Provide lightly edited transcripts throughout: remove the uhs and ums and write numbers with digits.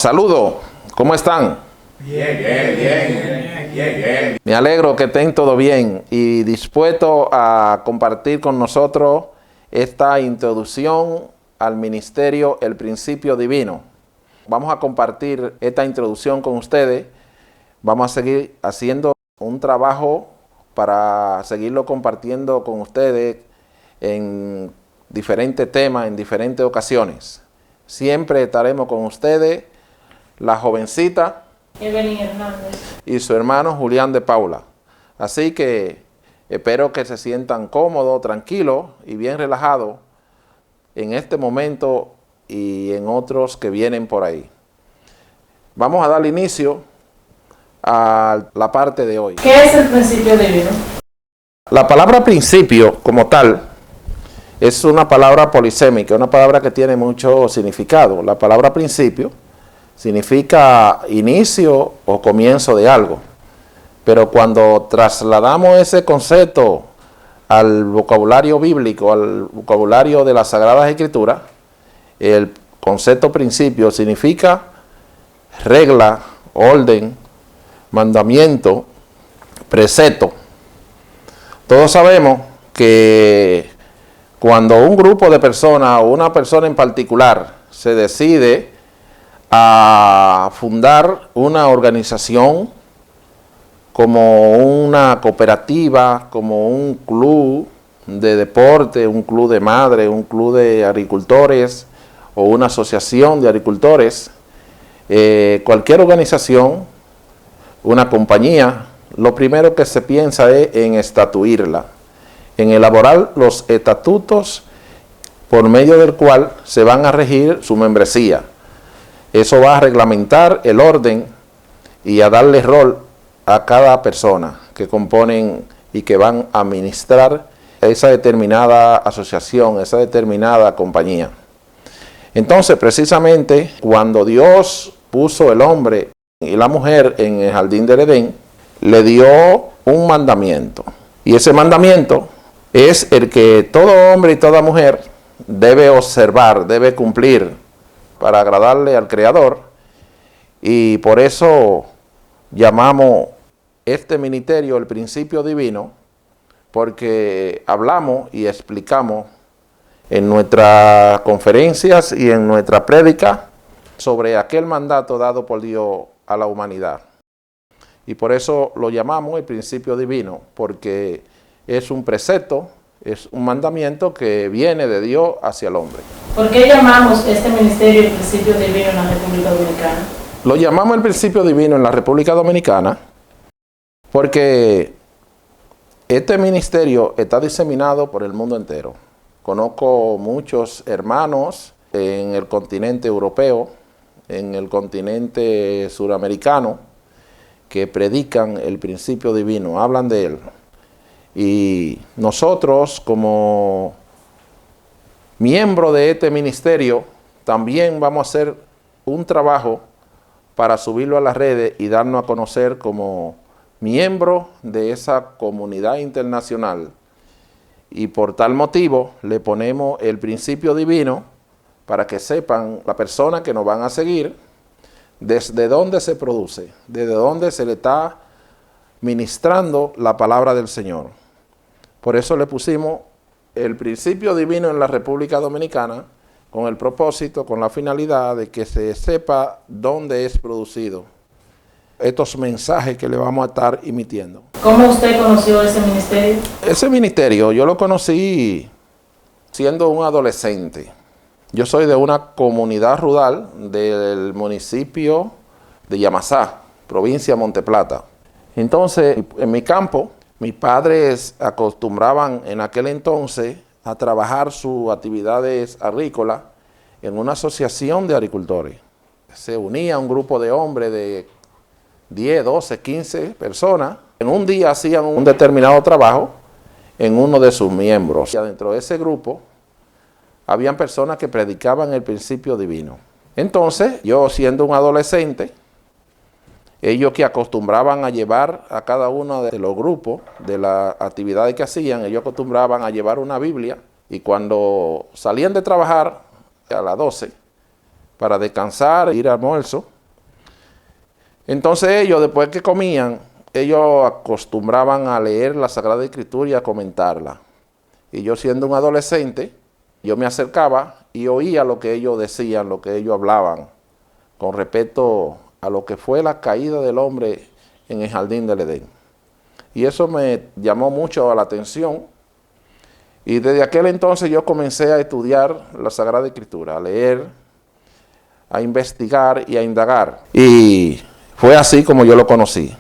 Saludos, ¿cómo están? Bien. Me alegro que estén todo bien y dispuesto a compartir con nosotros esta introducción al ministerio El Principio Divino. Vamos a compartir esta introducción con ustedes. Vamos a seguir haciendo un trabajo para seguirlo compartiendo con ustedes en diferentes temas, en diferentes ocasiones. Siempre estaremos con ustedes, la jovencita Evelyn Hernández y su hermano Julián de Paula. Así que espero que se sientan cómodos, tranquilos y bien relajados en este momento y en otros que vienen por ahí. Vamos a dar inicio a la parte de hoy. ¿Qué es el principio divino? La palabra principio como tal es una palabra polisémica, una palabra que tiene mucho significado. La palabra principio significa inicio o comienzo de algo. Pero cuando trasladamos ese concepto al vocabulario bíblico, al vocabulario de las Sagradas Escrituras, el concepto principio significa regla, orden, mandamiento, precepto. Todos sabemos que cuando un grupo de personas o una persona en particular se decide a fundar una organización como una cooperativa, como un club de deporte, un club de madre, un club de agricultores o una asociación de agricultores, cualquier organización, una compañía, lo primero que se piensa es en estatuirla, en elaborar los estatutos por medio del cual se van a regir su membresía. Eso va a reglamentar el orden y a darle rol a cada persona que componen y que van a administrar esa determinada asociación, esa determinada compañía. Entonces, precisamente, cuando Dios puso el hombre y la mujer en el jardín del Edén, le dio un mandamiento. Y ese mandamiento es el que todo hombre y toda mujer debe observar, debe cumplir para agradarle al Creador, y por eso llamamos este ministerio El Principio Divino, porque hablamos y explicamos en nuestras conferencias y en nuestra prédica sobre aquel mandato dado por Dios a la humanidad. Y por eso lo llamamos El Principio Divino, porque es un precepto, es un mandamiento que viene de Dios hacia el hombre. ¿Por qué llamamos este ministerio el principio divino en la República Dominicana? Lo llamamos el Principio Divino en la República Dominicana porque este ministerio está diseminado por el mundo entero. Conozco muchos hermanos en el continente europeo, en el continente suramericano, que predican el Principio Divino, hablan de él. Y nosotros, como miembro de este ministerio, también vamos a hacer un trabajo para subirlo a las redes y darnos a conocer como miembro de esa comunidad internacional. Y por tal motivo le ponemos el Principio Divino para que sepan la persona que nos van a seguir desde dónde se produce, desde dónde se le está ministrando la palabra del Señor. Por eso le pusimos el Principio Divino en la República Dominicana, con el propósito, con la finalidad de que se sepa dónde es producido estos mensajes que le vamos a estar emitiendo. ¿Cómo usted conoció ese ministerio? Ese ministerio yo lo conocí siendo un adolescente. Yo soy de una comunidad rural del municipio de Yamasá, provincia de Monteplata. Entonces, en mi campo, mis padres acostumbraban en aquel entonces a trabajar sus actividades agrícolas en una asociación de agricultores. Se unía un grupo de hombres de 10, 12, 15 personas. En un día hacían un determinado trabajo en uno de sus miembros. Y dentro de ese grupo habían personas que predicaban el Principio Divino. Entonces, yo siendo un adolescente, ellos que acostumbraban a llevar a cada uno de los grupos, de las actividades que hacían, ellos acostumbraban a llevar una Biblia, y cuando salían de trabajar a las 12, para descansar, ir al almuerzo. Entonces ellos, después que comían, ellos acostumbraban a leer la Sagrada Escritura y a comentarla. Y yo, siendo un adolescente, yo me acercaba y oía lo que ellos decían, lo que ellos hablaban con respecto a lo que fue la caída del hombre en el jardín del Edén. Y eso me llamó mucho la atención. Y desde aquel entonces yo comencé a estudiar la Sagrada Escritura, a leer, a investigar y a indagar. Y fue así como yo lo conocí,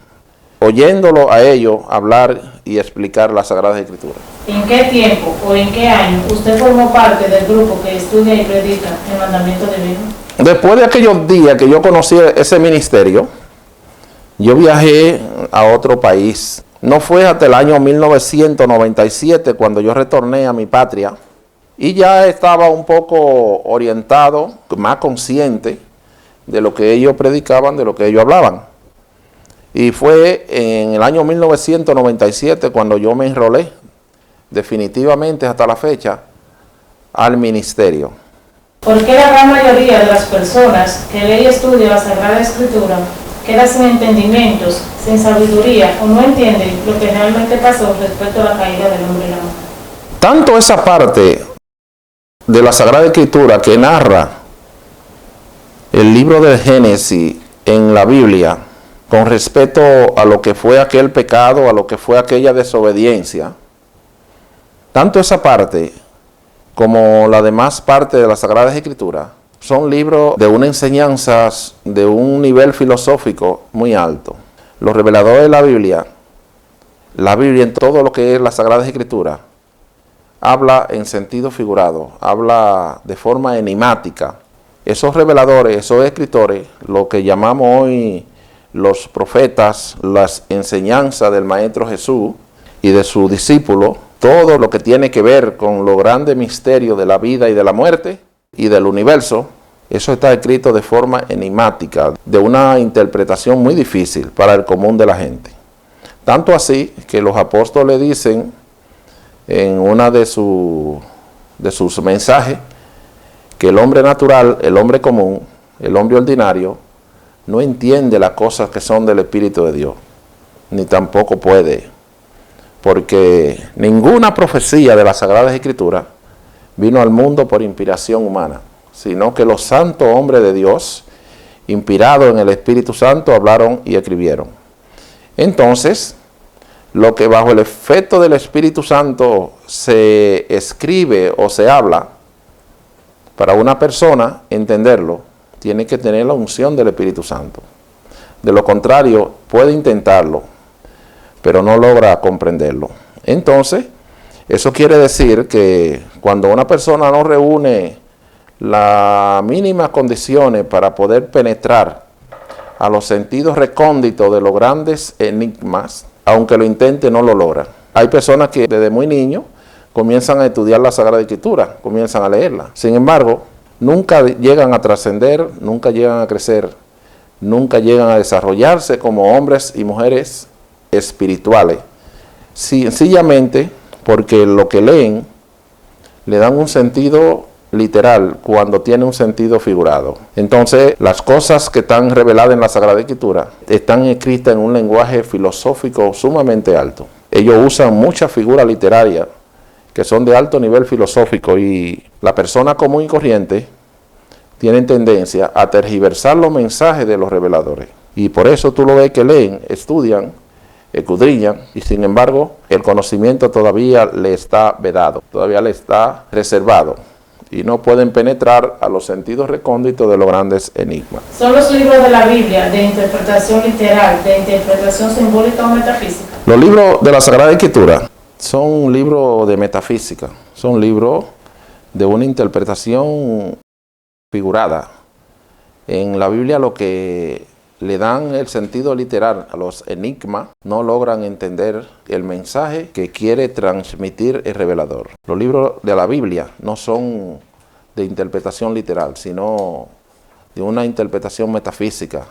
oyéndolo a ellos hablar y explicar la Sagrada Escritura. ¿En qué tiempo o en qué año usted formó parte del grupo que estudia y predica el mandamiento divino? Después de aquellos días que yo conocí ese ministerio, yo viajé a otro país. No fue hasta el año 1997 cuando yo retorné a mi patria y ya estaba un poco orientado, más consciente de lo que ellos predicaban, de lo que ellos hablaban. Y fue en el año 1997 cuando yo me enrolé definitivamente hasta la fecha al ministerio. ¿Por qué la gran mayoría de las personas que leen y estudian la Sagrada Escritura quedan sin entendimientos, sin sabiduría o no entienden lo que realmente pasó respecto a la caída del hombre y la mujer? Tanto esa parte de la Sagrada Escritura que narra el libro del Génesis en la Biblia con respecto a lo que fue aquel pecado, a lo que fue aquella desobediencia, tanto esa parte como la demás parte de la Sagrada Escritura son libros de una enseñanza de un nivel filosófico muy alto. Los reveladores de la Biblia en todo lo que es la Sagrada Escritura, habla en sentido figurado, habla de forma enigmática. Esos reveladores, esos escritores, lo que llamamos hoy los profetas, las enseñanzas del Maestro Jesús y de sus discípulos, todo lo que tiene que ver con los grandes misterios de la vida y de la muerte y del universo, eso está escrito de forma enigmática, de una interpretación muy difícil para el común de la gente. Tanto así que los apóstoles dicen en una de sus mensajes que el hombre natural, el hombre común, el hombre ordinario, no entiende las cosas que son del Espíritu de Dios, ni tampoco puede, porque ninguna profecía de las Sagradas Escrituras vino al mundo por inspiración humana, sino que los santos hombres de Dios, inspirados en el Espíritu Santo, hablaron y escribieron. Entonces, lo que bajo el efecto del Espíritu Santo se escribe o se habla, para una persona entenderlo, tiene que tener la unción del Espíritu Santo. De lo contrario, puede intentarlo, pero no logra comprenderlo. Entonces, eso quiere decir que cuando una persona no reúne las mínimas condiciones para poder penetrar a los sentidos recónditos de los grandes enigmas, aunque lo intente, no lo logra. Hay personas que desde muy niños comienzan a estudiar la Sagrada Escritura, comienzan a leerla. Sin embargo, nunca llegan a trascender, nunca llegan a crecer, nunca llegan a desarrollarse como hombres y mujeres espirituales. Sencillamente porque lo que leen le dan un sentido literal cuando tiene un sentido figurado. Entonces, las cosas que están reveladas en la Sagrada Escritura están escritas en un lenguaje filosófico sumamente alto. Ellos usan muchas figuras literarias que son de alto nivel filosófico y la persona común y corriente tienen tendencia a tergiversar los mensajes de los reveladores. Y por eso tú lo ves que leen, estudian, escudriñan, y sin embargo el conocimiento todavía le está vedado, todavía le está reservado, y no pueden penetrar a los sentidos recónditos de los grandes enigmas. ¿Son los libros de la Biblia de interpretación literal, de interpretación simbólica o metafísica? Los libros de la Sagrada Escritura son libros de metafísica, son libros de una interpretación figurada. En la Biblia lo que le dan el sentido literal a los enigmas no logran entender el mensaje que quiere transmitir el revelador. Los libros de la Biblia no son de interpretación literal, sino de una interpretación metafísica.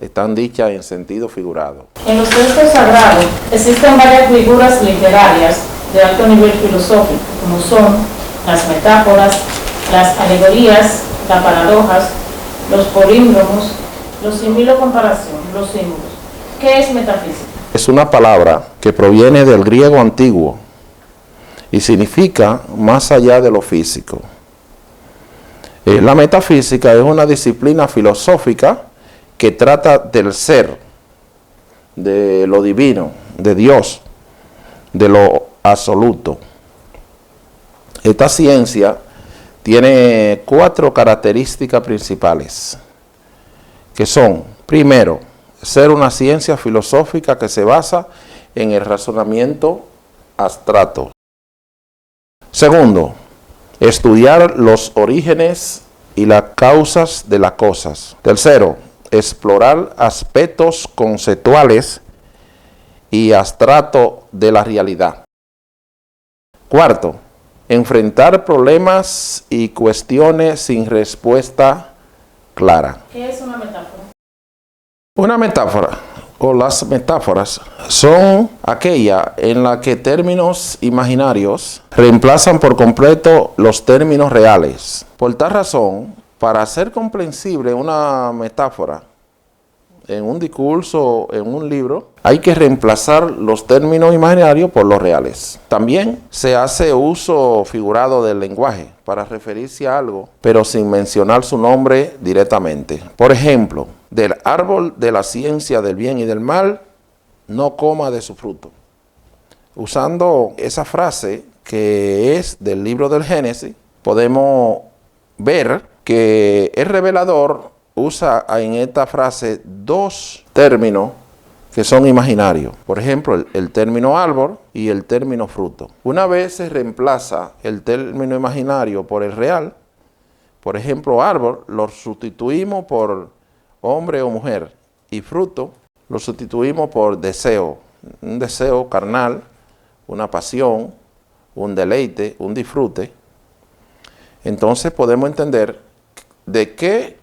Están dichas en sentido figurado. En los textos sagrados existen varias figuras literarias de alto nivel filosófico, como son las metáforas, las alegorías, las paradojas, los políndromos, los similo-comparación, los símbolos. ¿Qué es metafísica? Es una palabra que proviene del griego antiguo y significa más allá de lo físico. La metafísica es una disciplina filosófica que trata del ser, de lo divino, de Dios, de lo absoluto. Esta ciencia tiene 4 características principales, que son, primero, ser una ciencia filosófica que se basa en el razonamiento abstracto. Segundo, estudiar los orígenes y las causas de las cosas. Tercero, explorar aspectos conceptuales y abstractos de la realidad. Cuarto, enfrentar problemas y cuestiones sin respuesta clara. ¿Qué es una metáfora? Una metáfora o las metáforas son aquellas en las que términos imaginarios reemplazan por completo los términos reales. Por tal razón, para hacer comprensible una metáfora en un discurso, en un libro, hay que reemplazar los términos imaginarios por los reales. También se hace uso figurado del lenguaje para referirse a algo, pero sin mencionar su nombre directamente. Por ejemplo, del árbol de la ciencia del bien y del mal, no coma de su fruto. Usando esa frase que es del libro del Génesis, podemos ver que el revelador usa en esta frase 2 términos que son imaginarios. Por ejemplo, el término árbol y el término fruto. Una vez se reemplaza el término imaginario por el real, por ejemplo, árbol lo sustituimos por hombre o mujer, y fruto lo sustituimos por deseo, un deseo carnal, una pasión, un deleite, un disfrute. Entonces podemos entender de qué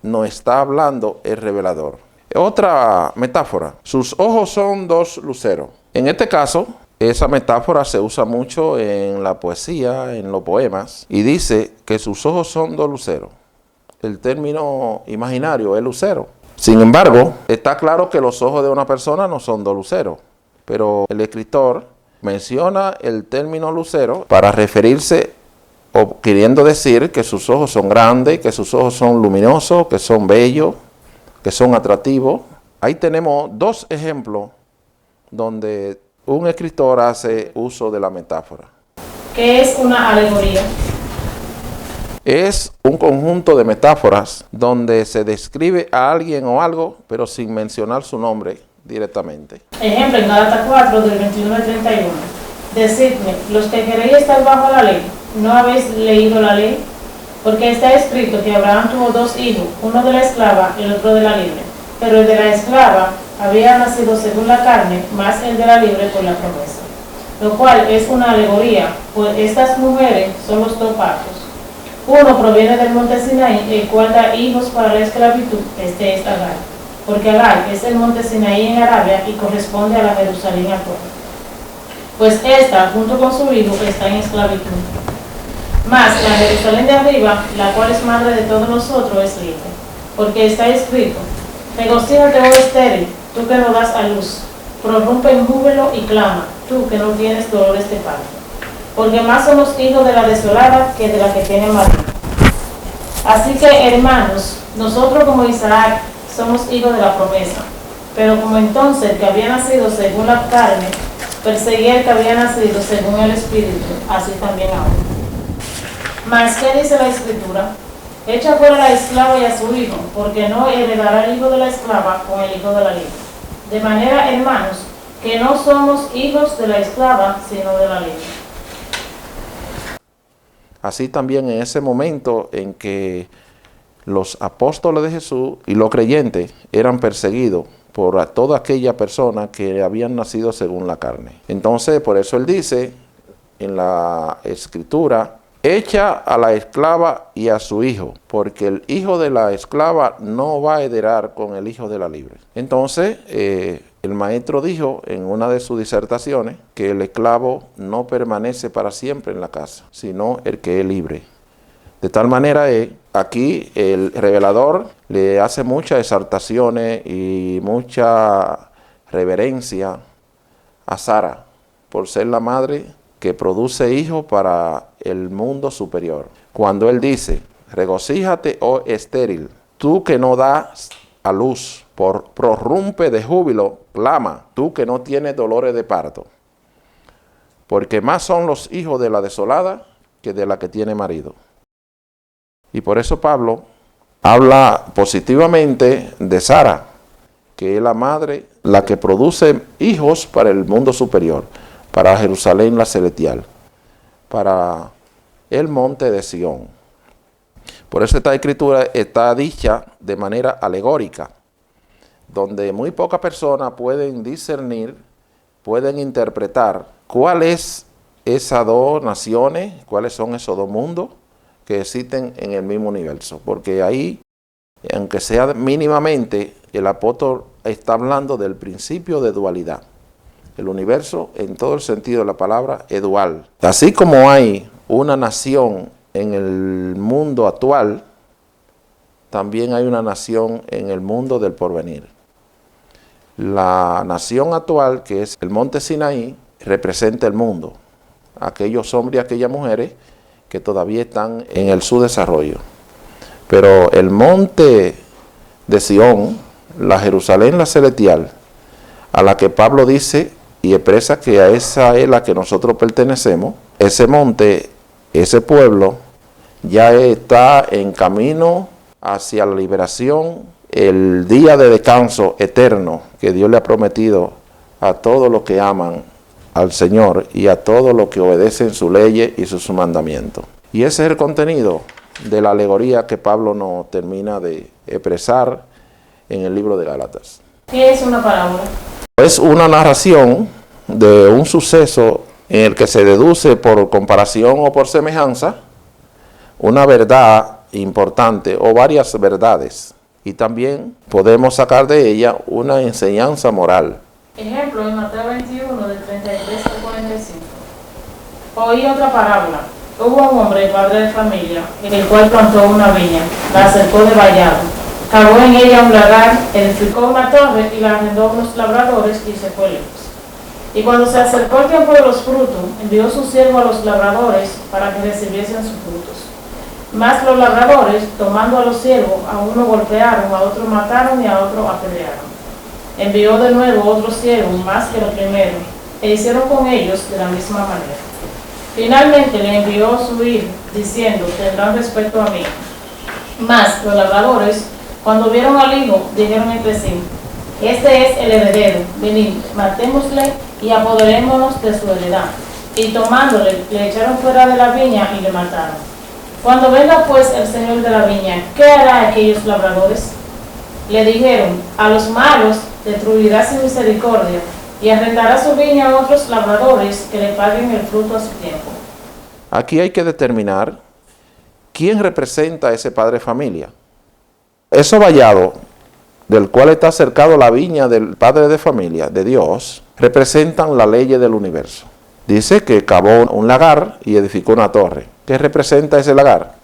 nos está hablando el revelador. Otra metáfora, sus ojos son 2 luceros. En este caso, esa metáfora se usa mucho en la poesía, en los poemas, y dice que sus ojos son 2 luceros. El término imaginario es lucero. Sin embargo, está claro que los ojos de una persona no son 2 luceros, pero el escritor menciona el término lucero para referirse o queriendo decir que sus ojos son grandes, que sus ojos son luminosos, que son bellos, que son atractivos. Ahí tenemos 2 ejemplos donde un escritor hace uso de la metáfora. ¿Qué es una alegoría? Es un conjunto de metáforas donde se describe a alguien o algo, pero sin mencionar su nombre directamente. Ejemplo, en Gálatas 4, del 21 al 31. Decidme, los que queréis estar bajo la ley, ¿no habéis leído la ley? Porque está escrito que Abraham tuvo 2 hijos, uno de la esclava y el otro de la libre. Pero el de la esclava había nacido según la carne, más el de la libre por la promesa. Lo cual es una alegoría, pues estas mujeres son los 2 partos. Uno proviene del monte Sinaí, el cual da hijos para la esclavitud, este es Agar. Porque Agar es el monte Sinaí en Arabia y corresponde a la Jerusalén actual. Pues esta, junto con su hijo, está en esclavitud. Mas la Jerusalén de arriba, la cual es madre de todos nosotros, es libre. Porque está escrito, regocíjate, oh estéril, tú que no das a luz, prorrumpe en júbilo y clama, tú que no tienes dolores de parto. Porque más somos hijos de la desolada que de la que tiene marido. Así que, hermanos, nosotros como Isaac somos hijos de la promesa. Pero como entonces el que había nacido según la carne perseguía el que había nacido según el Espíritu, así también ahora. Mas, ¿qué dice la Escritura? Echa fuera a la esclava y a su hijo, porque no heredará el hijo de la esclava con el hijo de la libre. De manera, hermanos, que no somos hijos de la esclava, sino de la libre. Así también en ese momento en que los apóstoles de Jesús y los creyentes eran perseguidos por toda aquella persona que habían nacido según la carne. Entonces, por eso él dice en la Escritura, echa a la esclava y a su hijo, porque el hijo de la esclava no va a heredar con el hijo de la libre. Entonces, el maestro dijo en una de sus disertaciones que el esclavo no permanece para siempre en la casa, sino el que es libre. De tal manera es aquí el revelador le hace muchas exaltaciones y mucha reverencia a Sara por ser la madre que produce hijos para el mundo superior. Cuando él dice, regocíjate, oh estéril, tú que no das a luz, prorrumpe de júbilo, clama, tú que no tienes dolores de parto. Porque más son los hijos de la desolada que de la que tiene marido. Y por eso Pablo habla positivamente de Sara, que es la madre, la que produce hijos para el mundo superior, para Jerusalén la celestial, para el monte de Sión. Por eso esta escritura está dicha de manera alegórica, donde muy pocas personas pueden discernir, pueden interpretar cuál es esas dos naciones, cuáles son esos dos mundos que existen en el mismo universo. Porque ahí, aunque sea mínimamente, el apóstol está hablando del principio de dualidad. El universo, en todo el sentido de la palabra, es dual. Así como hay una nación en el mundo actual, también hay una nación en el mundo del porvenir. La nación actual, que es el monte Sinaí, representa el mundo. Aquellos hombres y aquellas mujeres que todavía están en el subdesarrollo. Pero el monte de Sión, la Jerusalén la celestial, a la que Pablo dice y expresa que a esa es la que nosotros pertenecemos, ese monte, ese pueblo, ya está en camino hacia la liberación, el día de descanso eterno que Dios le ha prometido a todos los que aman al Señor y a todos los que obedecen sus leyes y sus mandamientos. Y ese es el contenido de la alegoría que Pablo nos termina de expresar en el libro de Gálatas. ¿Qué es una parábola? Es una narración de un suceso en el que se deduce por comparación o por semejanza una verdad importante o varias verdades. Y también podemos sacar de ella una enseñanza moral. Ejemplo, en Mateo 21, del 33 al 45. Oí otra parábola. Hubo un hombre, padre de familia, el cual plantó una viña, la acercó de vallado, cavó en ella un lagar, edificó una torre y la arrendó a unos labradores y se fue lejos. Y cuando se acercó el tiempo de los frutos, envió su siervo a los labradores para que recibiesen sus frutos. Mas los labradores, tomando a los siervos, a uno golpearon, a otro mataron y a otro apedrearon. Envió de nuevo otros siervos, más que los primeros, e hicieron con ellos de la misma manera. Finalmente le envió su hijo, diciendo, tendrán respeto a mí. Mas los labradores, cuando vieron al hijo, dijeron entre sí, este es el heredero, venid, matémosle y apoderémonos de su heredad. Y tomándole, le echaron fuera de la viña y le mataron. Cuando venga pues el señor de la viña, ¿qué hará aquellos labradores? Le dijeron, a los malos destruirá sin misericordia, y arrendará su viña a otros labradores que le paguen el fruto a su tiempo. Aquí hay que determinar quién representa a ese padre de familia. Ese vallado, del cual está cercado la viña del padre de familia, de Dios, representan la ley del universo. Dice que cavó un lagar y edificó una torre. ¿Qué representa ese lagar?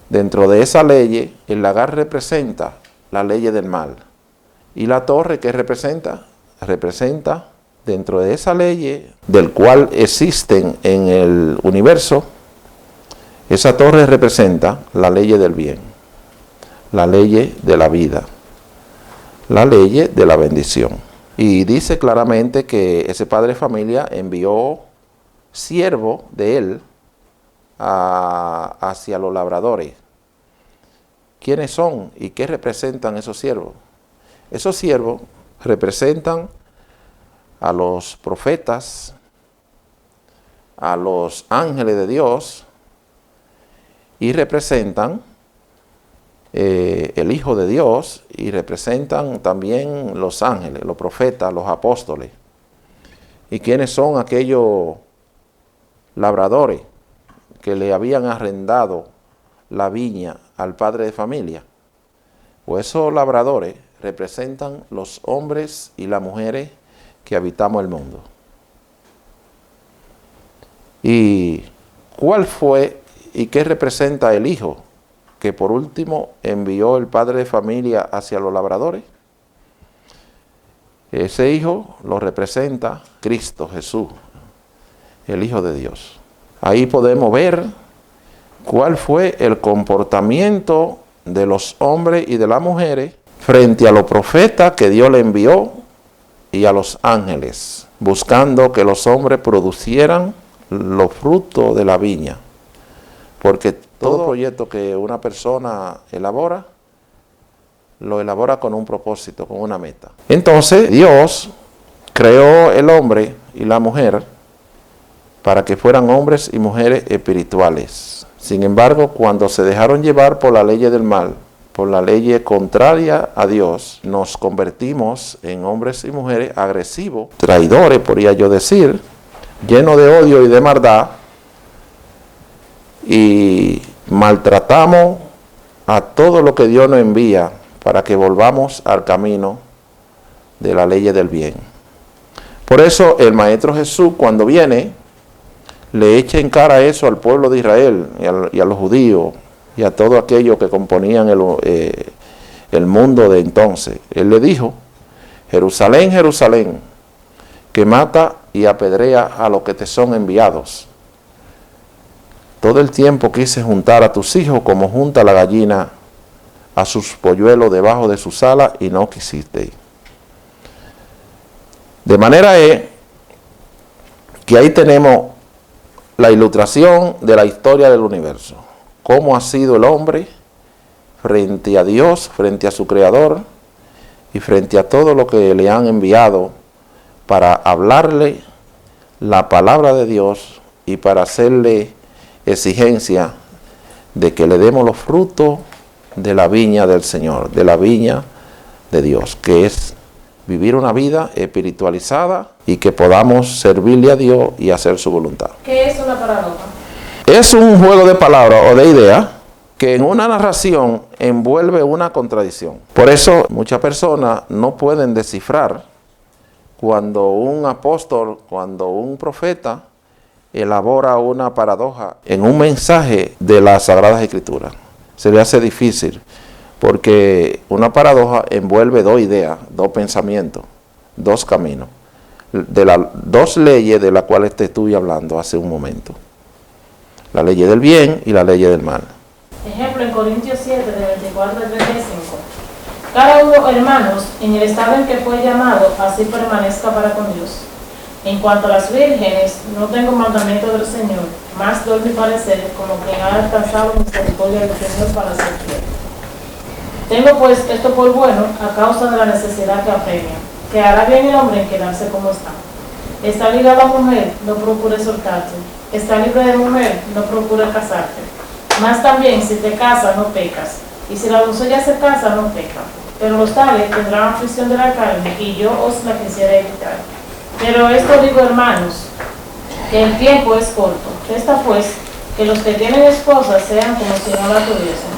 Dentro de esa ley, el lagar representa la ley del mal. ¿Y la torre qué representa? Representa dentro de esa ley del cual existen en el universo, esa torre representa la ley del bien, la ley de la vida, la ley de la bendición. Y dice claramente que ese padre de familia envió siervo de él hacia los labradores. ¿Quiénes son y qué representan esos siervos? Esos siervos representan a los profetas, a los ángeles de Dios y representan el Hijo de Dios y representan también los ángeles, los profetas, los apóstoles. ¿Y quiénes son aquellos labradores que le habían arrendado la viña al padre de familia? Pues esos labradores representan los hombres y las mujeres que habitamos el mundo. ¿Y cuál fue y qué representa el Hijo que por último envió el padre de familia hacia los labradores. Ese hijo lo representa Cristo Jesús, el Hijo de Dios. Ahí podemos ver cuál fue el comportamiento de los hombres y de las mujeres frente a los profetas que Dios le envió y a los ángeles, buscando que los hombres producieran los frutos de la viña. Porque todo proyecto que una persona elabora, lo elabora con un propósito, con una meta. Entonces Dios creó el hombre y la mujer para que fueran hombres y mujeres espirituales. Sin embargo, cuando se dejaron llevar por la ley del mal, por la ley contraria a Dios, nos convertimos en hombres y mujeres agresivos, traidores, podría yo decir, llenos de odio y de maldad, y maltratamos a todo lo que Dios nos envía para que volvamos al camino de la ley del bien. Por eso el Maestro Jesús, cuando viene, le echa en cara eso al pueblo de Israel y a los judíos y a todos aquellos que componían el mundo de entonces. Él le dijo: Jerusalén, Jerusalén, que mata y apedrea a los que te son enviados. Todo el tiempo quise juntar a tus hijos como junta la gallina a sus polluelos debajo de sus alas, y no quisiste. De manera que ahí tenemos la ilustración de la historia del universo. Cómo ha sido el hombre frente a Dios, frente a su Creador y frente a todo lo que le han enviado para hablarle la palabra de Dios y para hacerle exigencia de que le demos los frutos de la viña del Señor, de la viña de Dios, que es vivir una vida espiritualizada y que podamos servirle a Dios y hacer su voluntad. ¿Qué es una paradoja? Es un juego de palabras o de ideas que en una narración envuelve una contradicción. Por eso muchas personas no pueden descifrar cuando un apóstol, cuando un profeta elabora una paradoja en un mensaje de las Sagradas Escrituras. Se le hace difícil, porque una paradoja envuelve dos ideas, dos pensamientos, dos caminos, de las dos leyes de las cuales te estuve hablando hace un momento. La ley del bien y la ley del mal. Ejemplo, en Corintios 7, de 24 al 35. Cada uno, hermanos, en el estado en que fue llamado, así permanezca para con Dios. En cuanto a las vírgenes, no tengo mandamiento del Señor, más doy mi parecer como quien ha alcanzado misericordia del Señor para ser fiel. Tengo pues esto por bueno a causa de la necesidad que apremia, que hará bien el hombre en quedarse como está. Está ligado a mujer, no procure soltarte. Está libre de mujer, no procure casarte. Más también, si te casas, no pecas. Y si la doncella se casa, no peca. Pero los tales tendrán aflicción de la carne, y yo os la quisiera evitar. Pero esto digo, hermanos, que el tiempo es corto. Esta pues, que los que tienen esposas sean como si no la tuviesen,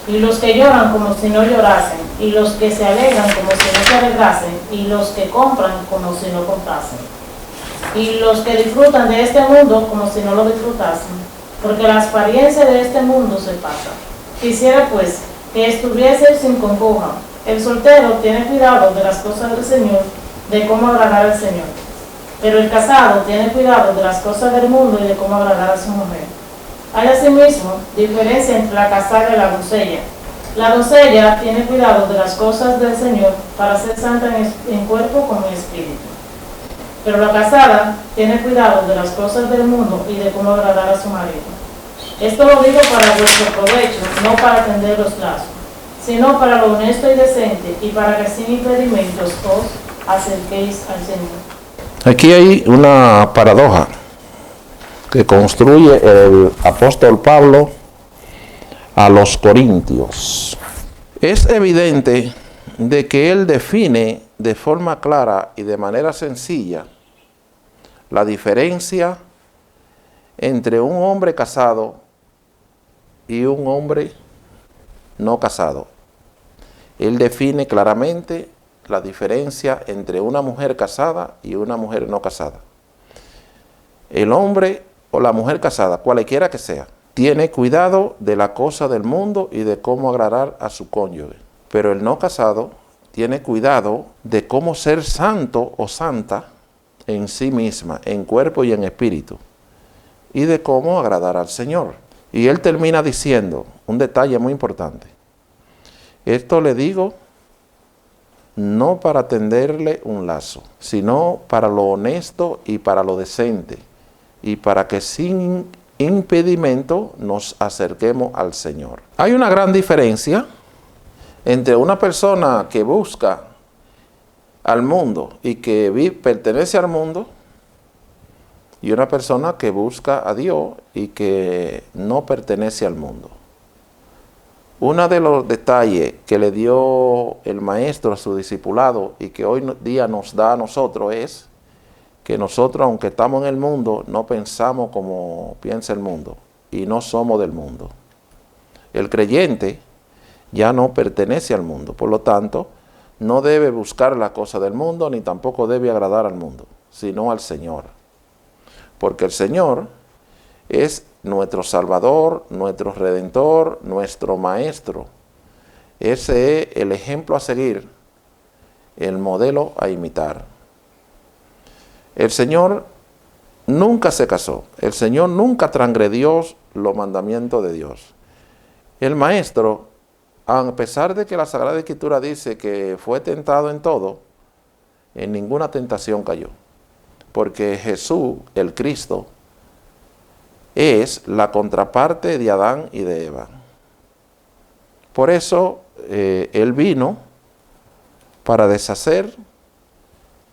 y los que lloran como si no llorasen, y los que se alegran como si no se alegrasen, y los que compran como si no comprasen, y los que disfrutan de este mundo como si no lo disfrutasen, porque la apariencia de este mundo se pasa. Quisiera pues que estuviese sin congoja. El soltero tiene cuidado de las cosas del Señor, de cómo agradar al Señor. Pero el casado tiene cuidado de las cosas del mundo y de cómo agradar a su mujer. Hay asimismo diferencia entre la casada y la doncella. La doncella tiene cuidado de las cosas del Señor para ser santa en cuerpo como en espíritu. Pero la casada tiene cuidado de las cosas del mundo y de cómo agradar a su marido. Esto lo digo para vuestro provecho, no para tender los lazos, sino para lo honesto y decente, y para que sin impedimentos os acerquéis al Señor. Aquí hay una paradoja que construye el apóstol Pablo a los corintios. Es evidente de que él define de forma clara y de manera sencilla la diferencia entre un hombre casado y un hombre no casado. Él define claramente la diferencia entre una mujer casada y una mujer no casada. El hombre o la mujer casada, cualquiera que sea, tiene cuidado de la cosa del mundo y de cómo agradar a su cónyuge. Pero el no casado tiene cuidado de cómo ser santo o santa en sí misma, en cuerpo y en espíritu, y de cómo agradar al Señor. Y él termina diciendo un detalle muy importante. Esto le digo no para tenderle un lazo, sino para lo honesto y para lo decente, y para que sin impedimento nos acerquemos al Señor. Hay una gran diferencia entre una persona que busca al mundo y que pertenece al mundo y una persona que busca a Dios y que no pertenece al mundo. Uno de los detalles que le dio el maestro a su discipulado y que hoy día nos da a nosotros es que nosotros, aunque estamos en el mundo, no pensamos como piensa el mundo y no somos del mundo. El creyente ya no pertenece al mundo, por lo tanto, no debe buscar la cosa del mundo ni tampoco debe agradar al mundo, sino al Señor. Porque el Señor es nuestro Salvador, nuestro Redentor, nuestro Maestro. Ese es el ejemplo a seguir, el modelo a imitar. El Señor nunca se casó, el Señor nunca transgredió los mandamientos de Dios. El Maestro, a pesar de que la Sagrada Escritura dice que fue tentado en todo, en ninguna tentación cayó. Porque Jesús, el Cristo, es la contraparte de Adán y de Eva. Por eso Él vino para deshacer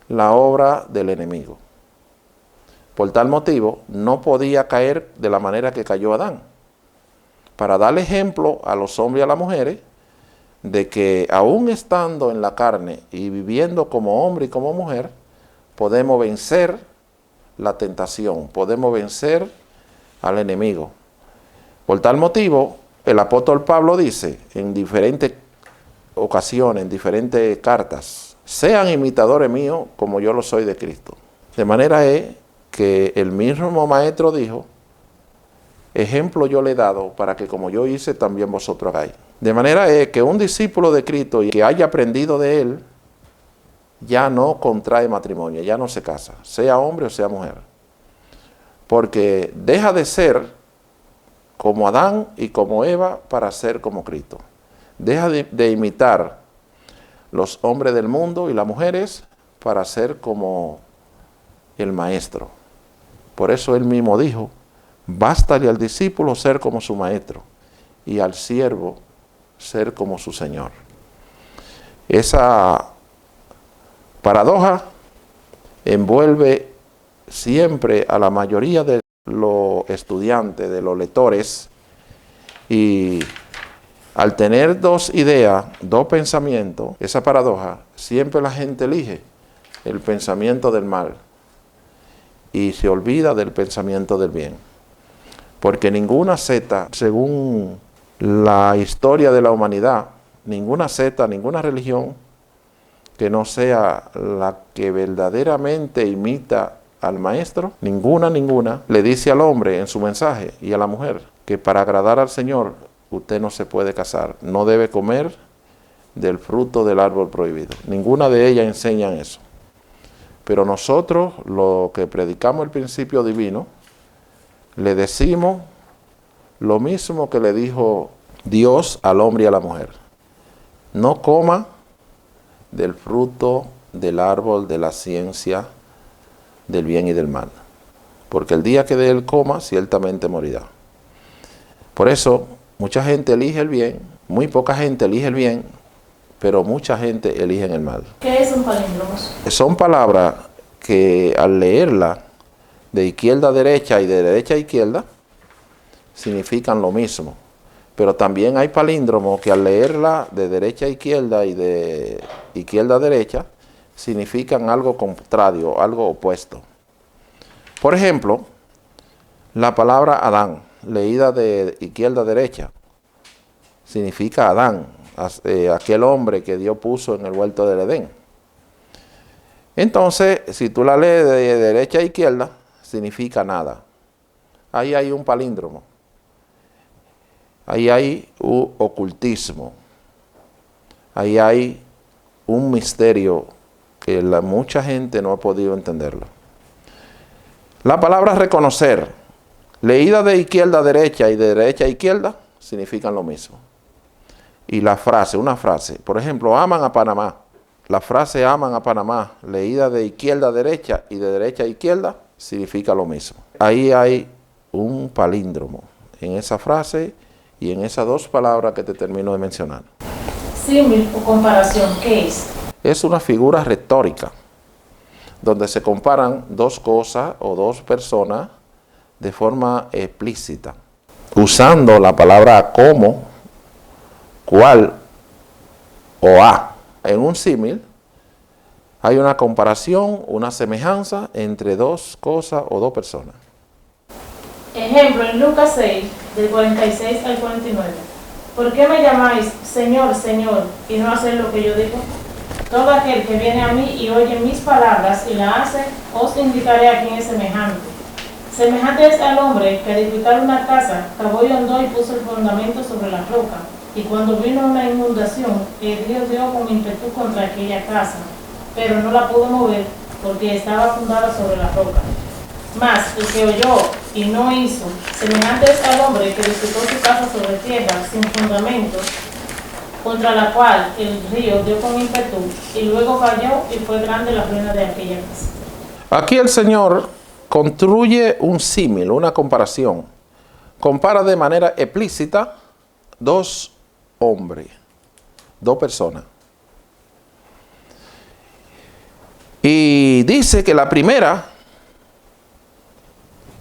la obra del enemigo. Por tal motivo, no podía caer de la manera que cayó Adán. Para darle ejemplo a los hombres y a las mujeres de que aún estando en la carne y viviendo como hombre y como mujer, podemos vencer la tentación, podemos vencer al enemigo. Por tal motivo, el apóstol Pablo dice en diferentes ocasiones, en diferentes cartas, sean imitadores míos como yo lo soy de Cristo. De manera es que el mismo maestro dijo, ejemplo yo le he dado para que como yo hice también vosotros hagáis. De manera es que un discípulo de Cristo y que haya aprendido de él, ya no contrae matrimonio, ya no se casa, sea hombre o sea mujer. Porque deja de ser como Adán y como Eva para ser como Cristo. Deja de imitar los hombres del mundo y las mujeres para ser como el Maestro. Por eso él mismo dijo, bástale al discípulo ser como su maestro y al siervo ser como su Señor. Esa paradoja envuelve siempre a la mayoría de los estudiantes, de los lectores, y al tener dos ideas, dos pensamientos, esa paradoja, siempre la gente elige el pensamiento del mal y se olvida del pensamiento del bien. Porque ninguna secta, según la historia de la humanidad, ninguna secta, ninguna religión que no sea la que verdaderamente imita al Maestro, ninguna, le dice al hombre en su mensaje y a la mujer que para agradar al Señor usted no se puede casar, no debe comer del fruto del árbol prohibido. Ninguna de ellas enseñan eso. Pero nosotros, los que predicamos el principio divino, le decimos lo mismo que le dijo Dios al hombre y a la mujer. No coma del fruto del árbol de la ciencia del bien y del mal, porque el día que de él coma, ciertamente morirá. Por eso, mucha gente elige el bien, muy poca gente elige el bien, pero mucha gente elige el mal. ¿Qué es un palíndromo? Son palabras que al leerla de izquierda a derecha y de derecha a izquierda, significan lo mismo. Pero también hay palíndromos que al leerla de derecha a izquierda y de izquierda a derecha, significan algo contrario, algo opuesto. Por ejemplo, la palabra Adán, leída de izquierda a derecha, significa Adán, aquel hombre que Dios puso en el huerto del Edén. Entonces, si tú la lees de derecha a izquierda, significa nada. Ahí hay un palíndromo. Ahí hay un ocultismo. Ahí hay un misterio que mucha gente no ha podido entenderlo. La palabra reconocer, leída de izquierda a derecha y de derecha a izquierda, significan lo mismo. Y la frase, una frase, por ejemplo, aman a Panamá. La frase aman a Panamá, leída de izquierda a derecha y de derecha a izquierda, significa lo mismo. Ahí hay un palíndromo en esa frase y en esas dos palabras que te termino de mencionar. Símil o comparación, ¿qué es? Es una figura retórica, donde se comparan dos cosas o dos personas de forma explícita, usando la palabra como, cual o a. En un símil hay una comparación, una semejanza entre dos cosas o dos personas. Ejemplo, en Lucas 6, del 46 al 49. ¿Por qué me llamáis Señor, Señor, y no hacéis lo que yo digo? Todo aquel que viene a mí y oye mis palabras y la hace, os indicaré a quién es semejante. Semejante es al hombre que al edificar una casa, cavó y hondó y puso el fundamento sobre la roca. Y cuando vino una inundación, el río dio con ímpetu contra aquella casa, pero no la pudo mover porque estaba fundada sobre la roca. Mas el que oyó y no hizo, semejante es al hombre que edificó su casa sobre tierra sin fundamentos, contra la cual el río dio con ímpetu, y luego cayó y fue grande la ruina de aquella casa. Aquí el Señor construye un símil, una comparación. Compara de manera explícita dos hombres, dos personas. Y dice que la primera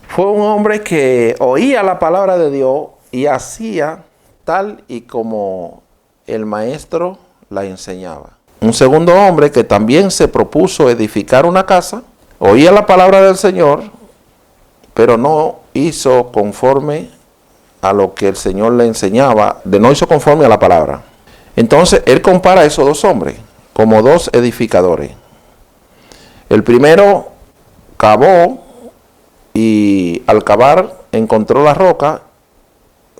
fue un hombre que oía la palabra de Dios y hacía tal y como el maestro la enseñaba. Un segundo hombre que también se propuso edificar una casa, oía la palabra del Señor, pero no hizo conforme a lo que el Señor le enseñaba, no hizo conforme a la palabra. Entonces, él compara a esos dos hombres como dos edificadores. El primero cavó y al cavar encontró la roca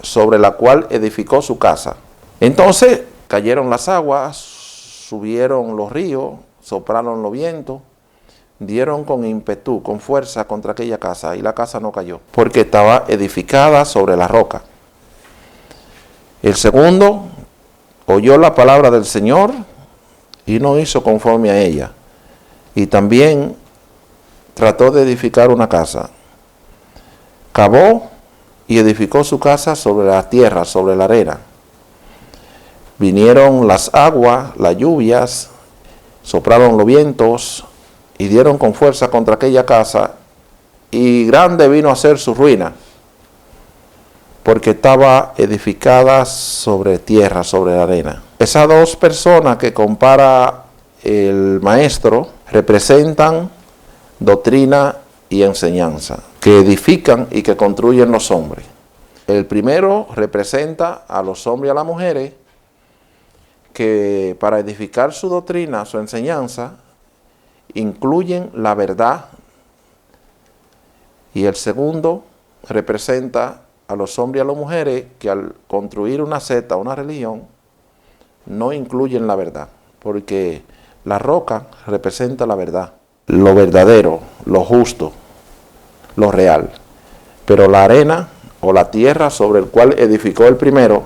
sobre la cual edificó su casa. Entonces cayeron las aguas, subieron los ríos, soplaron los vientos, dieron con ímpetu, con fuerza contra aquella casa, y la casa no cayó, porque estaba edificada sobre la roca. El segundo oyó la palabra del Señor y no hizo conforme a ella, y también trató de edificar una casa. Cavó y edificó su casa sobre la tierra, sobre la arena. Vinieron las aguas, las lluvias, soplaron los vientos y dieron con fuerza contra aquella casa, y grande vino a ser su ruina, porque estaba edificada sobre tierra, sobre la arena. Esas dos personas que compara el maestro representan doctrina y enseñanza, que edifican y que construyen los hombres. El primero representa a los hombres y a las mujeres que para edificar su doctrina, su enseñanza, incluyen la verdad. Y el segundo representa a los hombres y a las mujeres que al construir una secta, una religión, no incluyen la verdad, porque la roca representa la verdad, lo verdadero, lo justo, lo real. Pero la arena o la tierra sobre el cual edificó el primero,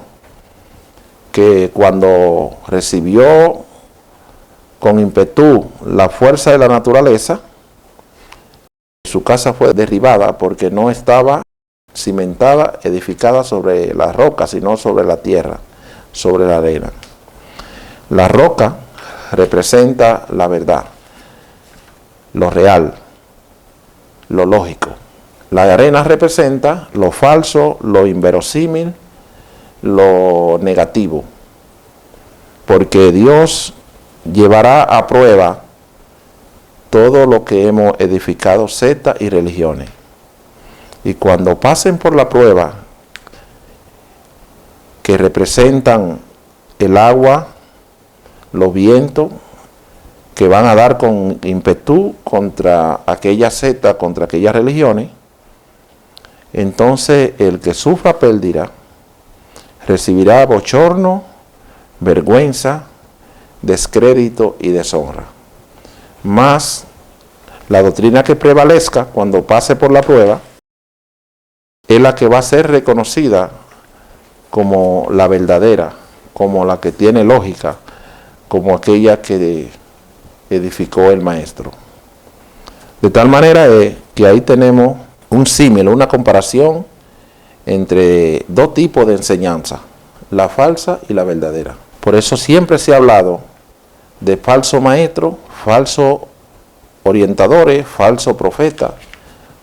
que cuando recibió con ímpetu la fuerza de la naturaleza, su casa fue derribada porque no estaba cimentada, edificada sobre la roca, sino sobre la tierra, sobre la arena. La roca representa la verdad, lo real, lo lógico. La arena representa lo falso, lo inverosímil, lo negativo, porque Dios llevará a prueba todo lo que hemos edificado, sectas y religiones. Y cuando pasen por la prueba, que representan el agua, los vientos, que van a dar con ímpetu contra aquella secta, contra aquellas religiones, entonces el que sufra pérdida recibirá bochorno, vergüenza, descrédito y deshonra. Mas la doctrina que prevalezca cuando pase por la prueba es la que va a ser reconocida como la verdadera, como la que tiene lógica, como aquella que edificó el maestro. De tal manera que ahí tenemos un símil, una comparación entre dos tipos de enseñanza, la falsa y la verdadera. Por eso siempre se ha hablado de falso maestro, falso orientadores, falso profeta,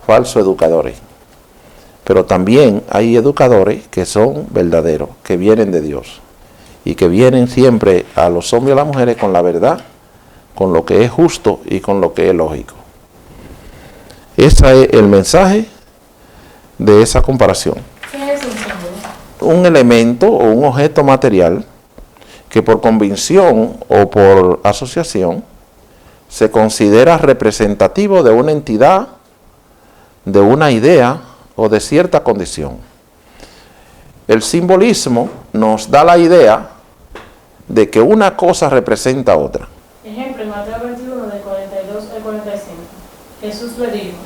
falso educadores. Pero también hay educadores que son verdaderos, que vienen de Dios y que vienen siempre a los hombres y a las mujeres con la verdad, con lo que es justo y con lo que es lógico. Ese es el mensaje de esa comparación. ¿Qué es un símbolo? Un elemento o un objeto material que por convicción o por asociación se considera representativo de una entidad, de una idea o de cierta condición. El simbolismo nos da la idea de que una cosa representa a otra. Ejemplo, en Mateo 21, de 42 al 45. Jesús le dijo: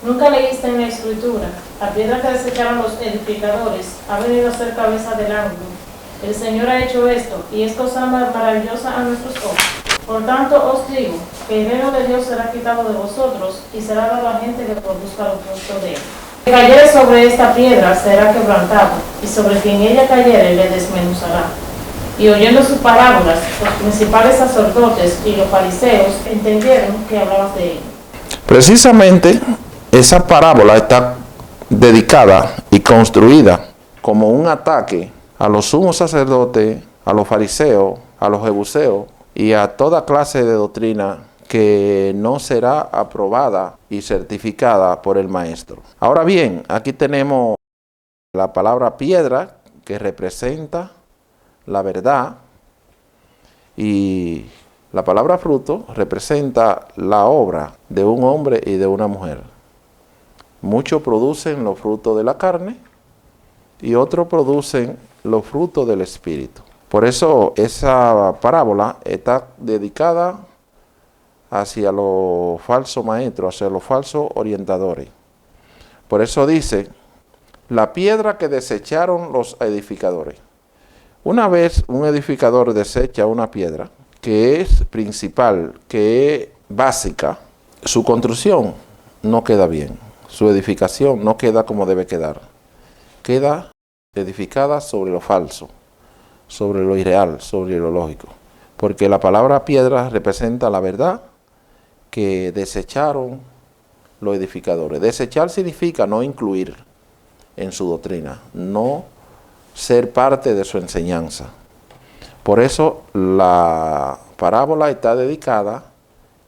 ¿nunca leíste en la Escritura? La piedra que desecharon los edificadores ha venido a ser cabeza del ángulo. El Señor ha hecho esto, y es cosa maravillosa a nuestros ojos. Por tanto os digo, que el reino de Dios será quitado de vosotros, y será dado a gente que produzca los frutos de él. El que cayere sobre esta piedra será quebrantado, y sobre quien ella cayere le desmenuzará. Y oyendo sus parábolas, los principales sacerdotes y los fariseos entendieron que hablaba de él. Precisamente esa parábola está dedicada y construida como un ataque a los sumos sacerdotes, a los fariseos, a los jebuseos y a toda clase de doctrina que no será aprobada y certificada por el maestro. Ahora bien, aquí tenemos la palabra piedra, que representa la verdad, y la palabra fruto representa la obra de un hombre y de una mujer. Muchos producen los frutos de la carne y otros producen los frutos del espíritu. Por eso esa parábola está dedicada hacia los falsos maestros, hacia los falsos orientadores. Por eso dice, la piedra que desecharon los edificadores. Una vez un edificador desecha una piedra que es principal, que es básica, su construcción no queda bien, su edificación no queda como debe quedar. Queda edificada sobre lo falso, sobre lo irreal, sobre lo lógico. Porque la palabra piedra representa la verdad que desecharon los edificadores. Desechar significa no incluir en su doctrina, no ser parte de su enseñanza. Por eso la parábola está dedicada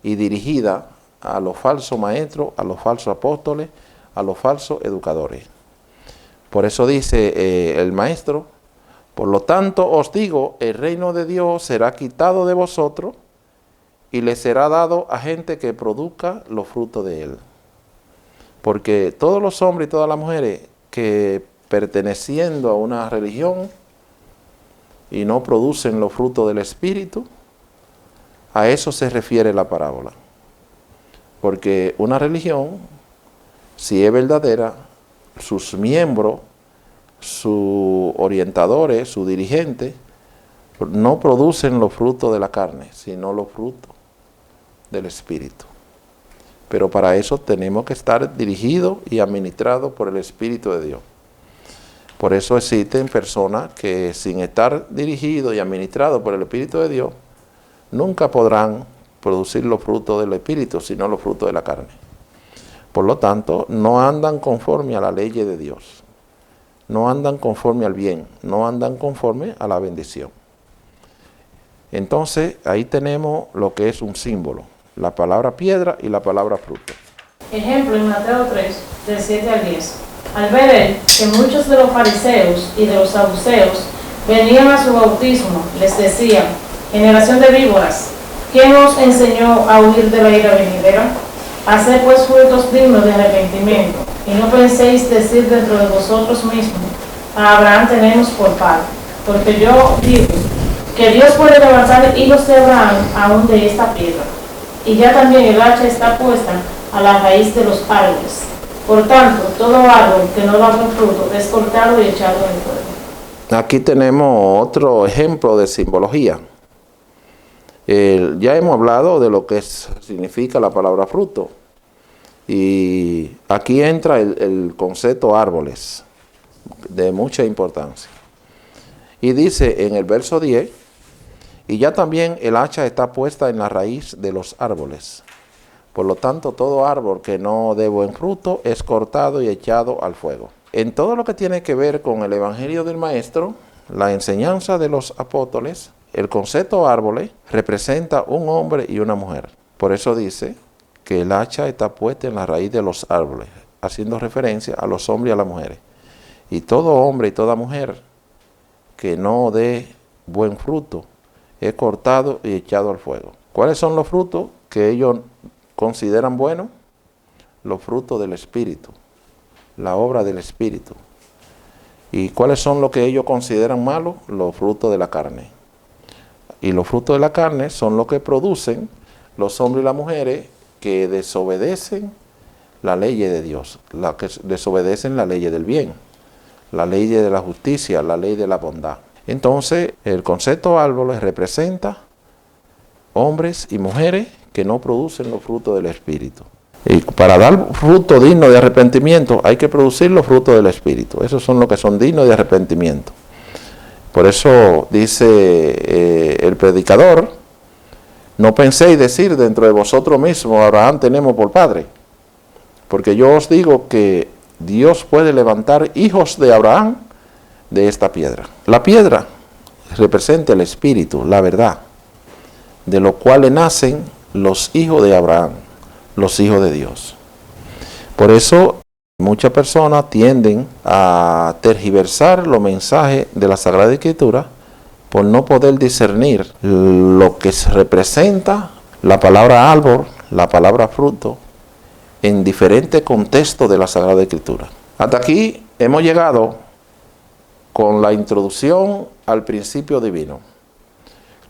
y dirigida a los falsos maestros, a los falsos apóstoles, a los falsos educadores. Por eso dice el maestro, por lo tanto os digo, el reino de Dios será quitado de vosotros y le será dado a gente que produzca los frutos de él. Porque todos los hombres y todas las mujeres que perteneciendo a una religión y no producen los frutos del Espíritu, a eso se refiere la parábola. Porque una religión, si es verdadera, sus miembros, sus orientadores, sus dirigentes, no producen los frutos de la carne, sino los frutos del Espíritu. Pero para eso tenemos que estar dirigidos y administrados por el Espíritu de Dios. Por eso existen personas que sin estar dirigidos y administrados por el Espíritu de Dios, nunca podrán producir los frutos del Espíritu, sino los frutos de la carne. Por lo tanto, no andan conforme a la ley de Dios, no andan conforme al bien, no andan conforme a la bendición. Entonces, ahí tenemos lo que es un símbolo, la palabra piedra y la palabra fruto. Ejemplo, en Mateo 3, del 7 al 10. Al ver él que muchos de los fariseos y de los saduceos venían a su bautismo, les decía: generación de víboras, ¿quién os enseñó a huir de la ira venidera? Haced pues frutos dignos de arrepentimiento, y no penséis decir dentro de vosotros mismos: a Abraham tenemos por padre. Porque yo digo que Dios puede levantar hijos de Abraham aún de esta piedra. Y ya también el hacha está puesta a la raíz de los árboles. Por tanto, todo árbol que no da buen fruto es cortado y echado en el fuego. Aquí tenemos otro ejemplo de simbología. Ya hemos hablado de lo que significa la palabra fruto. Y aquí entra el concepto árboles, de mucha importancia. Y dice en el verso 10, y ya también el hacha está puesta en la raíz de los árboles. Por lo tanto, todo árbol que no dé buen fruto es cortado y echado al fuego. En todo lo que tiene que ver con el Evangelio del Maestro, la enseñanza de los apóstoles, el concepto árboles representa un hombre y una mujer. Por eso dice que el hacha está puesta en la raíz de los árboles, haciendo referencia a los hombres y a las mujeres. Y todo hombre y toda mujer que no dé buen fruto es cortado y echado al fuego. ¿Cuáles son los frutos que ellos consideran buenos? Los frutos del Espíritu, la obra del Espíritu. ¿Y cuáles son los que ellos consideran malos? Los frutos de la carne. Y los frutos de la carne son los que producen los hombres y las mujeres que desobedecen la ley de Dios, la que desobedecen la ley del bien, la ley de la justicia, la ley de la bondad. Entonces, el concepto árboles representa hombres y mujeres que no producen los frutos del Espíritu. Y para dar fruto digno de arrepentimiento hay que producir los frutos del Espíritu. Esos son los que son dignos de arrepentimiento. Por eso dice el predicador, no penséis decir dentro de vosotros mismos, Abraham tenemos por padre. Porque yo os digo que Dios puede levantar hijos de Abraham de esta piedra. La piedra representa el Espíritu, la verdad, de lo cual nacen los hijos de Abraham, los hijos de Dios. Por eso muchas personas tienden a tergiversar los mensajes de la Sagrada Escritura por no poder discernir lo que representa la palabra árbol, la palabra fruto, en diferentes contextos de la Sagrada Escritura. Hasta aquí hemos llegado con la introducción al principio divino.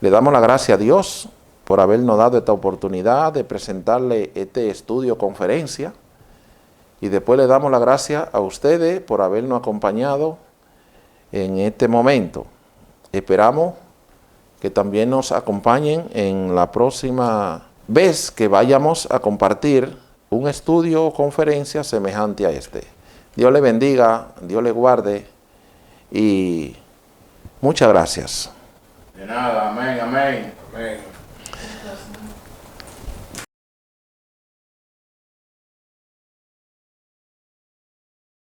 Le damos la gracia a Dios por habernos dado esta oportunidad de presentarle este estudio conferencia, y después le damos la gracia a ustedes por habernos acompañado en este momento. Esperamos que también nos acompañen en la próxima vez que vayamos a compartir un estudio o conferencia semejante a este. Dios le bendiga, Dios le guarde y muchas gracias. De nada, amén, amén. Amén.